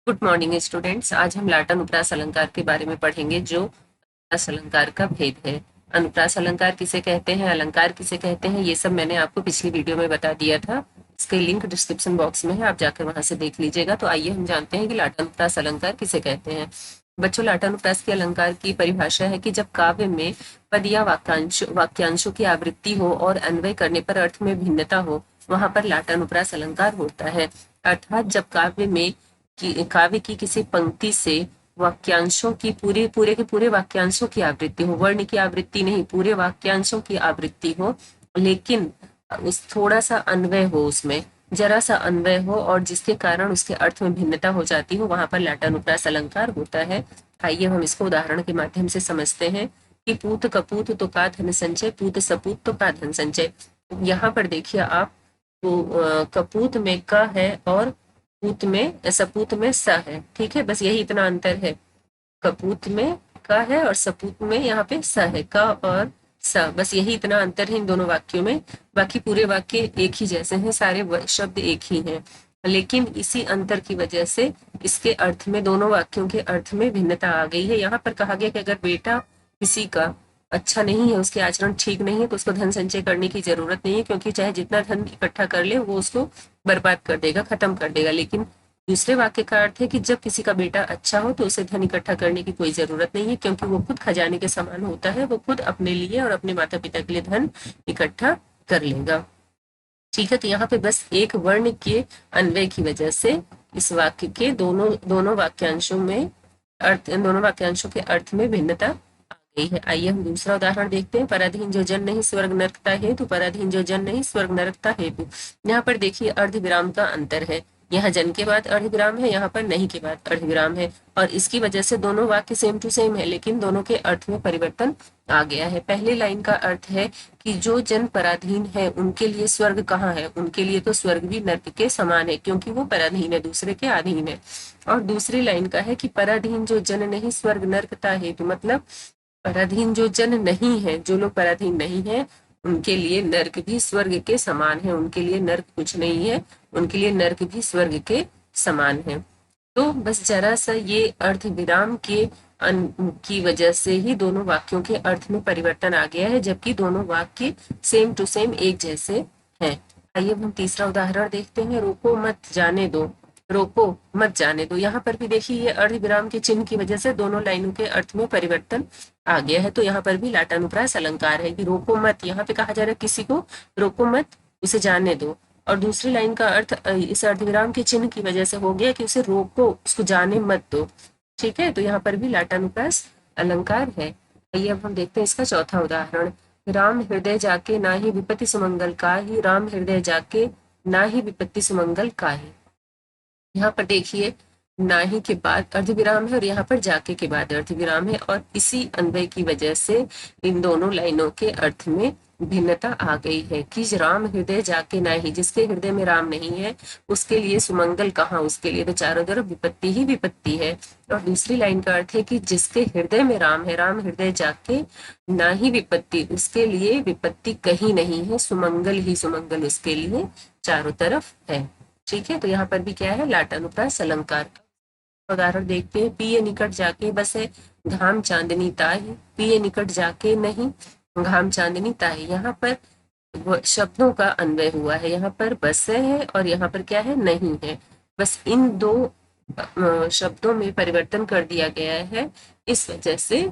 Good morning students. आज हम लाट अनुप्रास अलंकार के बारे में पढ़ेंगे जो अनुप्रास अलंकार का भेद है। अनुप्रास अलंकार किसे कहते हैं, अलंकार किसे कहते हैं, ये सब मैंने आपको पिछली वीडियो में बता दिया था। इसके लिंक डिस्क्रिप्शन बॉक्स में है, आप जाकर वहां से देख लीजिएगा। तो आइए हम जानते हैं कि लाट अनुप्रास अलंकार किसे कहते हैं। बच्चों, लाट अनुप्रास के अलंकार की परिभाषा है कि जब काव्य में पद या वाक्यांशों की आवृत्ति हो और अन्वय करने पर अर्थ में भिन्नता हो, वहां पर लाट अनुप्रास अलंकार होता है। अर्थात जब काव्य की किसी पंक्ति से वाक्यांशों की पूरे पूरे के पूरे वाक्यांशों की आवृत्ति हो, वर्ण की आवृत्ति नहीं, पूरे वाक्यांशों की आवृत्ति हो, लेकिन उस थोड़ा सा अन्वय हो, उसमें जरा सा अन्वय हो और जिसके कारण उसके अर्थ में भिन्नता हो जाती हो, वहां पर लाटानुप्रास अलंकार होता है। आइए हम इसको उदाहरण के माध्यम से समझते हैं कि पूत कपूत तो का धन संचय, पूत सपूत तो का धन संचय। यहाँ पर देखिए आप, तो कपूत में क है और पूत में सपूत में स है। ठीक है, बस यही इतना अंतर है। कपूत में क है और सपूत में यहाँ पे स है, क और स, बस यही इतना अंतर है इन दोनों वाक्यों में। बाकी पूरे वाक्य एक ही जैसे हैं, सारे शब्द एक ही हैं, लेकिन इसी अंतर की वजह से इसके अर्थ में, दोनों वाक्यों के अर्थ में भिन्नता आ गई है। यहाँ पर कहा गया कि अगर बेटा किसी का अच्छा नहीं है, उसके आचरण ठीक नहीं है, तो उसको धन संचय करने की जरूरत नहीं है, क्योंकि चाहे जितना धन इकट्ठा कर ले वो उसको बर्बाद कर देगा, खत्म कर देगा। लेकिन दूसरे वाक्य का अर्थ है कि जब किसी का बेटा अच्छा हो तो उसे धन इकट्ठा करने की कोई जरूरत नहीं है, क्योंकि वो खुद खजाने के समान होता है, वो खुद अपने लिए और अपने माता पिता के लिए धन इकट्ठा कर लेगा। ठीक है, तो यहाँ पे बस एक वर्ण के अन्वय की वजह से इस वाक्य के दोनों वाक्यांशों के अर्थ में भिन्नता आ गई है। आइए हम दूसरा उदाहरण देखते हैं। पराधीन जो जन नहीं स्वर्ग नरकता हेतु, पराधीन जो जन नहीं स्वर्ग नरकता हेतु। यहाँ पर देखिए अर्ध विराम का अंतर है, यहाँ जन के बाद अर्धविराम है, यहाँ पर नहीं के बाद अर्धविराम है, और इसकी वजह से दोनों वाक्य सेम टू सेम है, लेकिन दोनों के अर्थ में परिवर्तन आ गया है। पहले लाइन का अर्थ है कि जो जन पराधीन है उनके लिए स्वर्ग कहाँ है, उनके लिए तो स्वर्ग भी नर्क के समान है, क्योंकि वो पराधीन है, दूसरे के अधीन है। और दूसरी लाइन का है कि पराधीन जो जन नहीं स्वर्ग नर्कता हेतु, मतलब पराधीन जो जन नहीं है, जो लोग पराधीन नहीं है, उनके लिए नर्क भी स्वर्ग के समान है, उनके लिए नर्क कुछ नहीं है, उनके लिए नर्क भी स्वर्ग के समान है। तो बस जरा सा ये अर्थ विराम की वजह से ही दोनों वाक्यों के अर्थ में परिवर्तन आ गया है, जबकि दोनों वाक्य सेम टू सेम एक जैसे हैं। आइए हम तीसरा उदाहरण देखते हैं। रोको मत जाने दो, रोको मत जाने दो। यहाँ पर भी देखिए ये अर्ध विराम के चिन्ह की वजह से दोनों लाइनों के अर्थ में परिवर्तन आ गया है। तो यहाँ पर भी लाटानुप्रास अलंकार है कि रोको मत, यहाँ पे कहा जा रहा है किसी को रोको मत, उसे जाने दो, और दूसरी लाइन का अर्थ इस अर्धविराम के चिन्ह की वजह से हो गया कि उसे रोको, उसको जाने मत दो। ठीक है, तो यहाँ पर भी लाटानुप्रास अलंकार है। आइए अब हम देखते हैं इसका चौथा उदाहरण। राम हृदय जाके ना ही विपत्ति सुमंगल का ही, राम हृदय जाके ना ही विपत्ति सुमंगल का ही। यहाँ पर देखिए ना ही के बाद अर्धविराम है और यहाँ पर जाके के बाद अर्धविराम है, और इसी अन्वय की वजह से इन दोनों लाइनों के अर्थ में भिन्नता आ गई है कि राम हृदय जाके ना ही, जिसके हृदय में राम नहीं है उसके लिए सुमंगल कहाँ, उसके लिए तो चारों तरफ विपत्ति ही विपत्ति है। और दूसरी लाइन का अर्थ है कि जिसके हृदय में राम है, राम हृदय जाके ना ही विपत्ति, उसके लिए विपत्ति कहीं नहीं है, सुमंगल ही सुमंगल उसके लिए चारों तरफ है। ठीक है, तो यहाँ पर भी क्या है, लाटानुप्रास अलंकार। उदाहरण देखते हैं। पिए निकट जाके बसे घाम चांदनी ताही, पिए निकट जाके नहीं घाम चांदनी ताही। यहाँ पर शब्दों का अन्वय हुआ है, यहाँ पर बसे है और यहाँ पर क्या है, नहीं है। बस इन दो शब्दों में परिवर्तन कर दिया गया है, इस वजह से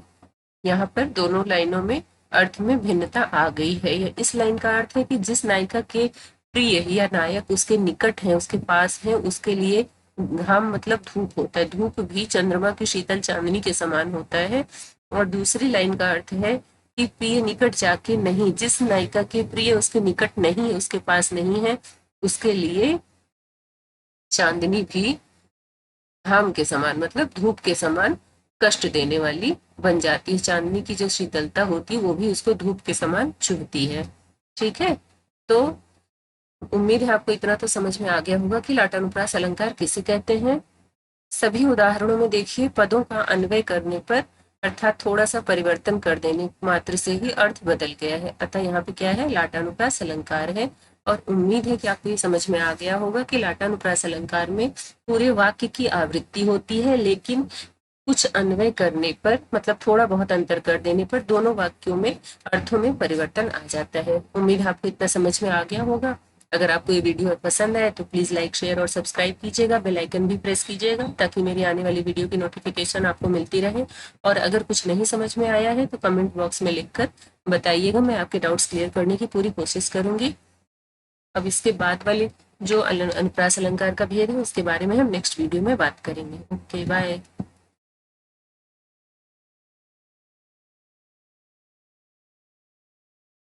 यहाँ पर दोनों लाइनों में अर्थ में भिन्नता आ गई है। इस लाइन का अर्थ है कि जिस नायिका के प्रिय या नायक उसके निकट है, उसके पास है, उसके लिए घाम मतलब धूप होता है, धूप भी चंद्रमा की शीतल चांदनी के समान होता है। और दूसरी लाइन का अर्थ है कि प्रिय निकट जाके नहीं, जिस नायिका के प्रिय उसके निकट नहीं, उसके पास नहीं है, उसके लिए चांदनी भी घाम के समान मतलब धूप के समान कष्ट देने वाली बन जाती है। चांदनी की जो शीतलता होती है वो भी उसको धूप के समान चुभती है। ठीक है, तो उम्मीद है आपको इतना तो समझ में आ गया होगा कि लाटानुप्रास अलंकार किसे कहते हैं। सभी उदाहरणों में देखिए पदों का अन्वय करने पर अर्थात थोड़ा सा परिवर्तन कर देने मात्र से ही अर्थ बदल गया है, अतः यहाँ पे क्या है, लाटानुप्रास अलंकार है। और उम्मीद है कि आपको ये समझ में आ गया होगा कि लाटानुप्रास अलंकार में पूरे वाक्य की आवृत्ति होती है, लेकिन कुछ अन्वय करने पर, मतलब थोड़ा बहुत अंतर कर देने पर दोनों वाक्यों में अर्थों में परिवर्तन आ जाता है। उम्मीद है आपको इतना समझ में आ गया होगा। अगर आपको ये वीडियो पसंद आए तो प्लीज लाइक, शेयर और सब्सक्राइब कीजिएगा। बेल आइकन भी प्रेस कीजिएगा ताकि मेरी आने वाली वीडियो की नोटिफिकेशन आपको मिलती रहे। और अगर कुछ नहीं समझ में आया है तो कमेंट बॉक्स में लिखकर बताइएगा, मैं आपके डाउट्स क्लियर करने की पूरी कोशिश करूंगी। अब इसके बाद वाले जो अनुप्रास अलंकार का भेद है उसके बारे में हम नेक्स्ट वीडियो में बात करेंगे। Okay, bye.